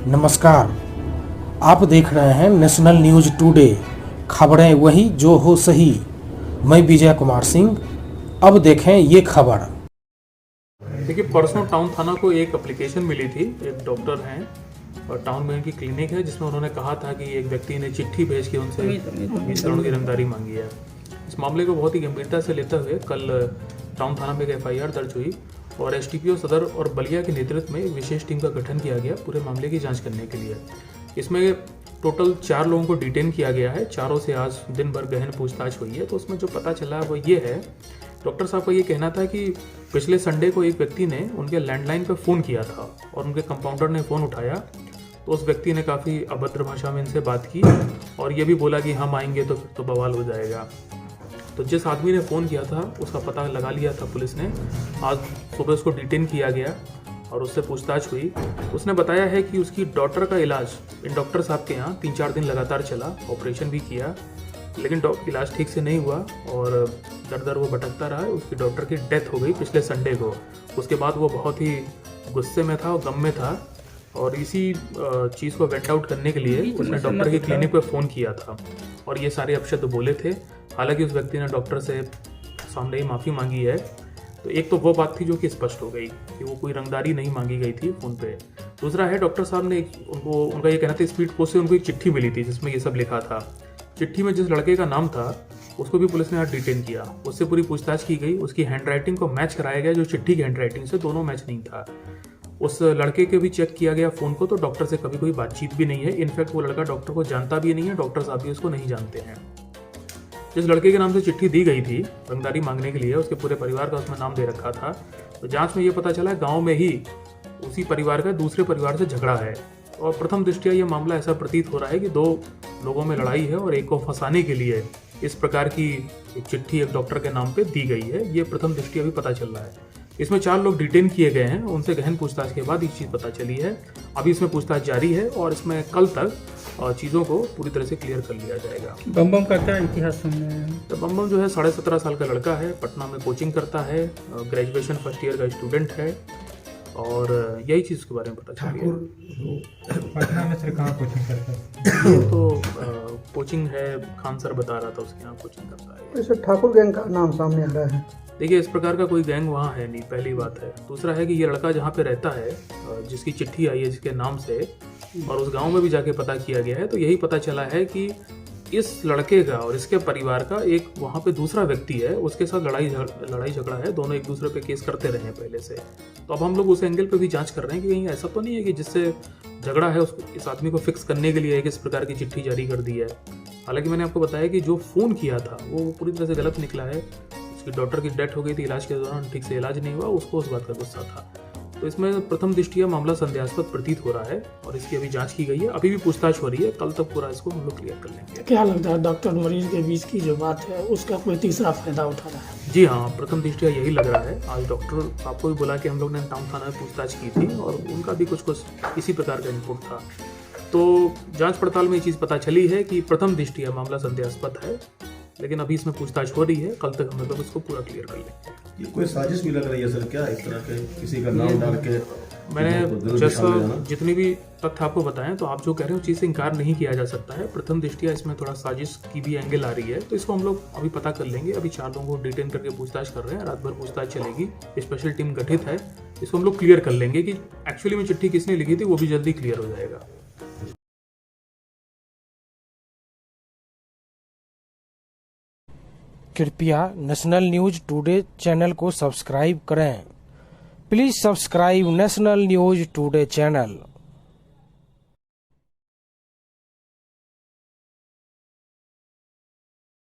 नमस्कार, आप देख रहे हैं नेशनल न्यूज टुडे, खबरें वही जो हो सही। मैं विजय कुमार सिंह। अब देखें ये खबर। देखिए, परसों टाउन थाना को एक एप्लीकेशन मिली थी। एक डॉक्टर हैं और टाउन में उनकी क्लिनिक है, जिसमें उन्होंने कहा था कि एक व्यक्ति ने चिट्ठी भेज के उनसे 20 करोड़ की रंगदारी मांगी है। इस मामले को बहुत ही गंभीरता से लेते हुए कल टाउन थाना में एक FIR दर्ज हुई और STPO सदर और बलिया के नेतृत्व में एक विशेष टीम का गठन किया गया पूरे मामले की जांच करने के लिए। इसमें टोटल 4 लोगों को डिटेन किया गया है। चारों से आज दिन भर गहन पूछताछ हुई है। तो उसमें जो पता चला वो ये है, डॉक्टर साहब का ये कहना था कि पिछले संडे को एक व्यक्ति ने उनके लैंडलाइन पर फ़ोन किया था और उनके कंपाउंडर ने फ़ोन उठाया तो उस व्यक्ति ने काफ़ी अभद्र भाषा में इनसे बात की और ये भी बोला कि हम आएंगे तो फिर तो बवाल हो जाएगा। तो जिस आदमी ने फ़ोन किया था उसका पता लगा लिया था पुलिस ने। आज सुबह उसको डिटेन किया गया और उससे पूछताछ हुई। उसने बताया है कि उसकी डॉटर का इलाज इन डॉक्टर साहब के यहाँ 3-4 दिन लगातार चला, ऑपरेशन भी किया, लेकिन इलाज ठीक से नहीं हुआ और दर दर वो भटकता रहा। उसकी डॉटर की डेथ हो गई पिछले संडे को। उसके बाद वो बहुत ही गुस्से में था और गम में था और इसी चीज़ को वेंट आउट करने के लिए उसने डॉक्टर की क्लिनिक पर फ़ोन किया था और ये सारे अपशब्द बोले थे। हालांकि उस व्यक्ति ने डॉक्टर से सामने ही माफ़ी मांगी है। तो एक तो वो बात थी जो कि स्पष्ट हो गई कि वो कोई रंगदारी नहीं मांगी गई थी फ़ोन पे। दूसरा है, डॉक्टर साहब ने उनका ये कहना था स्पीड पोस्ट से उनको एक चिट्ठी मिली थी जिसमें ये सब लिखा था। चिट्ठी में जिस लड़के का नाम था उसको भी पुलिस ने आज डिटेन किया। उससे पूरी पूछताछ की गई। उसकी हैंडराइटिंग को मैच कराया गया, जो चिट्ठी की हैंडराइटिंग से दोनों मैच नहीं था। उस लड़के के भी चेक किया गया फ़ोन को, तो डॉक्टर से कभी कोई बातचीत भी नहीं है। इनफैक्ट वो लड़का डॉक्टर को जानता भी नहीं है, डॉक्टर साहब भी उसको नहीं जानते हैं। जिस लड़के के नाम से चिट्ठी दी गई थी रंगदारी मांगने के लिए, उसके पूरे परिवार का उसमें नाम दे रखा था। तो जांच में ये पता चला गांव में ही उसी परिवार का दूसरे परिवार से झगड़ा है और प्रथम दृष्टया ये मामला ऐसा प्रतीत हो रहा है कि 2 लोगों में लड़ाई है और एक को फंसाने के लिए इस प्रकार की एक चिट्ठी एक डॉक्टर के नाम पे दी गई है। ये प्रथम दृष्टया अभी पता चल रहा है। इसमें 4 लोग डिटेन किए गए हैं। उनसे गहन पूछताछ के बाद ये चीज़ पता चली है। अभी इसमें पूछताछ जारी है और इसमें कल तक चीज़ों को पूरी तरह से क्लियर कर लिया जाएगा। बम का क्या इतिहास सुनने? तो बम जो है 17.5 साल का लड़का है, पटना में कोचिंग करता है, ग्रेजुएशन फर्स्ट ईयर का स्टूडेंट है और यही चीज़ के बारे में पता चली है। पटना में सर कहाँ कोचिंग करता है? ये तो कोचिंग है, खान सर बता रहा था उसके यहाँ कोचिंग करता है। ऐसे ठाकुर गैंग का नाम सामने आ रहा है। देखिए, इस प्रकार का कोई गैंग वहाँ है नहीं, पहली बात है। दूसरा है कि ये लड़का जहाँ पे रहता है, जिसकी चिट्ठी आई है जिसके नाम से, और उस गांव में भी जाके पता किया गया है, तो यही पता चला है कि इस लड़के का और इसके परिवार का एक वहाँ पे दूसरा व्यक्ति है, उसके साथ लड़ाई झगड़ा है। दोनों एक दूसरे पे केस करते रहे हैं पहले से। तो अब हम लोग उस एंगल पे भी जांच कर रहे हैं कि कहीं ऐसा तो नहीं है कि जिससे झगड़ा है उसको, इस आदमी को फिक्स करने के लिए एक इस प्रकार की चिट्ठी जारी कर दी है। हालांकि मैंने आपको बताया कि जो फ़ोन किया था वो पूरी तरह से गलत निकला है। उसकी डॉटर की डेथ हो गई थी, इलाज के दौरान ठीक से इलाज नहीं हुआ, उसको उस बात का गुस्सा था। तो इसमें प्रथम दृष्टया मामला संदेहास्पद प्रतीत हो रहा है और इसकी अभी जांच की गई है। अभी भी पूछताछ हो रही है, कल तक पूरा इसको हम लोग क्लियर कर लेंगे। क्या लगता है डॉक्टर मरीज के बीच की जो बात है उसका कोई तीसरा फायदा उठा रहा है? जी हाँ, प्रथम दृष्टया यही लग रहा है। आज डॉक्टर आपको भी बोला कि हम लोग ने टाउन थाना में पूछताछ की थी और उनका भी कुछ इसी प्रकार का इनपुट था। तो जांच पड़ताल में ये चीज़ पता चली है कि प्रथम दृष्टया मामला संदेहास्पद है, लेकिन अभी इसमें पूछताछ हो रही है। कल तक हम लोग इसको पूरा क्लियर कर लेंगे। ये कोई साजिश भी लग रही है सर क्या, इस तरह के किसी का नाम डाल के? मैंने जैसा जितनी भी तथ्य आपको बताएं, तो आप जो कह रहे हो चीज़ से इनकार नहीं किया जा सकता है। प्रथम दृष्टया इसमें थोड़ा साजिश की भी एंगल आ रही है, तो इसको हम लोग अभी पता कर लेंगे। अभी 4 लोगों को डिटेन करके पूछताछ कर रहे हैं, रात भर पूछताछ चलेगी। स्पेशल टीम गठित है, इसको हम लोग क्लियर कर लेंगे कि एक्चुअली में चिट्ठी किसने लिखी थी, वो भी जल्दी क्लियर हो जाएगा। कृपया नेशनल न्यूज टुडे चैनल को सब्सक्राइब करें। Please subscribe national news today channel.